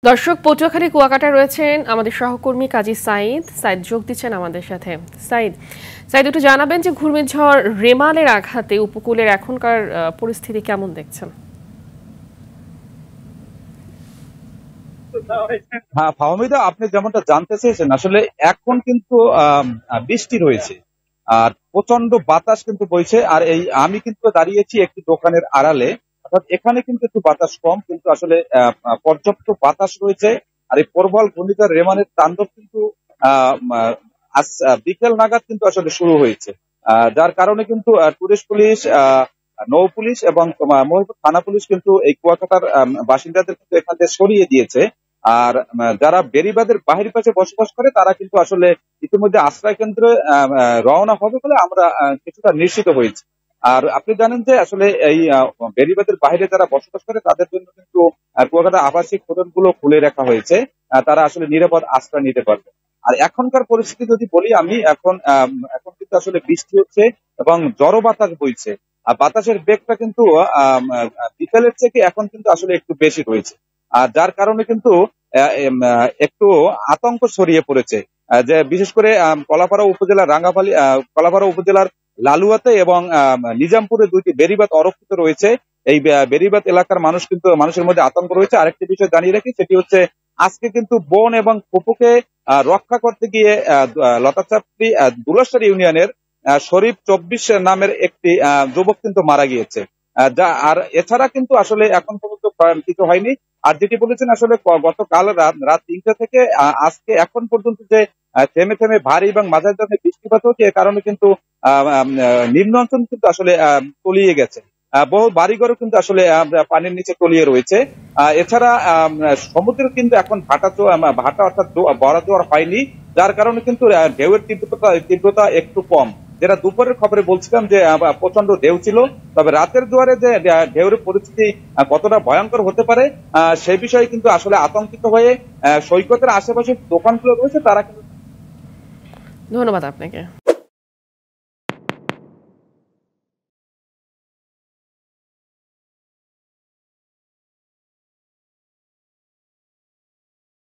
দর্শক, পটুয়াখালী কুয়াকাটা রয়েছেন আমাদের সহকর্মী কাজী সাইদ যোগ দিচ্ছেন আমাদের সাথে। সাইদ একটু জানাবেন যে ঘূর্ণিঝড় রেমালের আঘাতে উপকূলের এখনকার পরিস্থিতি কেমন দেখছেন? হ্যাঁ ফাহমিদা, আপনি যেমনটা জানতে চেয়েছেন, আসলে এখন কিন্তু বৃষ্টি রয়েছে আর প্রচন্ড বাতাস কিন্তু বইছে। আর আমি কিন্তু দাঁড়িয়েছি একটি দোকানের আড়ালে, অর্থাৎ এখানে কিন্তু একটু বাতাস কম, কিন্তু আসলে পর্যাপ্ত বাতাস রয়েছে। আর এই প্রবল ঘূর্ণিঝড় রেমানের তাণ্ডব কিন্তু আজ বিকেল নাগাদ কিন্তু আসলে শুরু হয়েছে, যার কারণে কিন্তু টুরিস্ট পুলিশ, নৌ পুলিশ এবং মহিপুর থানা পুলিশ কিন্তু এই কুয়াকাটার বাসিন্দাদের কিন্তু এখান থেকে সরিয়ে দিয়েছে। আর যারা বেড়িবাঁধের বাহির পাশে বসবাস করে তারা কিন্তু আসলে ইতিমধ্যে আশ্রয় কেন্দ্রে রওনা হবে বলে আমরা কিছুটা নিশ্চিত হয়েছি। আর আপনি জানেন যে আসলে এই বেড়িবাঁধের বাইরে যারা বসবাস করে তাদের জন্য কিন্তু কুয়াকাটা আবাসিক হোটেলগুলো খুলে রাখা হয়েছে, তারা আসলে নিরাপদ আশ্রয় নিতে পারবে। আর এখনকার পরিস্থিতি যদি বলি আমি, এখন কিন্তু আসলে বৃষ্টি হচ্ছে এবং ঝড়ো বাতাস বইছে। আর বাতাসের বেগটা কিন্তু বিকেলের থেকে এখন কিন্তু আসলে একটু বেশি রয়েছে, আর যার কারণে কিন্তু একটু আতঙ্ক ছড়িয়ে পড়েছে। যে বিশেষ করে কলাপাড়া উপজেলার কলাপাড়া উপজেলার লালুয়াতে এবং নিজামপুরে দুইটি বেড়িবাঁধ অরক্ষিত রয়েছে। এই বেড়িবাঁধ এলাকার মানুষের মধ্যে আতঙ্ক রয়েছে। আরেকটি বিষয় জানিয়ে রাখি, সেটি হচ্ছে আজকে কিন্তু বন এবং ফুপুকে রক্ষা করতে গিয়ে লতাচাপড়ি দুলাশারি ইউনিয়নের শরীফ 24 নামের একটি যুবক কিন্তু মারা গিয়েছে। আর এছাড়া কিন্তু আসলে এখন পর্যন্ত কিছু হয়নি। আর যেটি বলেছেন, আসলে গতকাল রাত 3টা থেকে আজকে এখন পর্যন্ত যে থেমে থেমে ভারী এবং মাঝারি ধরনের বৃষ্টিপাত হচ্ছে, এর কারণে কিন্তু নিম্ন অঞ্চল কিন্তু আসলে তলিয়ে গেছে। বহু বাড়িঘরও কিন্তু আসলে পানির নিচে তলিয়ে রয়েছে। এছাড়া সমুদ্রের কিন্তু এখন ভাটা অর্থাৎ বড় জোয়ার হয়নি, যার কারণে কিন্তু ঢেউয়ের তীব্রতা একটু কম। যেটা দুপুরের খবরে বলছিলাম যে প্রচন্ড ঢেউ ছিল, তবে রাতের জোয়ারে যে ঢেউয়ের পরিস্থিতি কতটা ভয়ঙ্কর হতে পারে সেই বিষয়ে কিন্তু আসলে আতঙ্কিত হয়ে সৈকতের আশেপাশে দোকানগুলো রয়েছে তারা কিন্তু। ধন্যবাদ আপনাকে।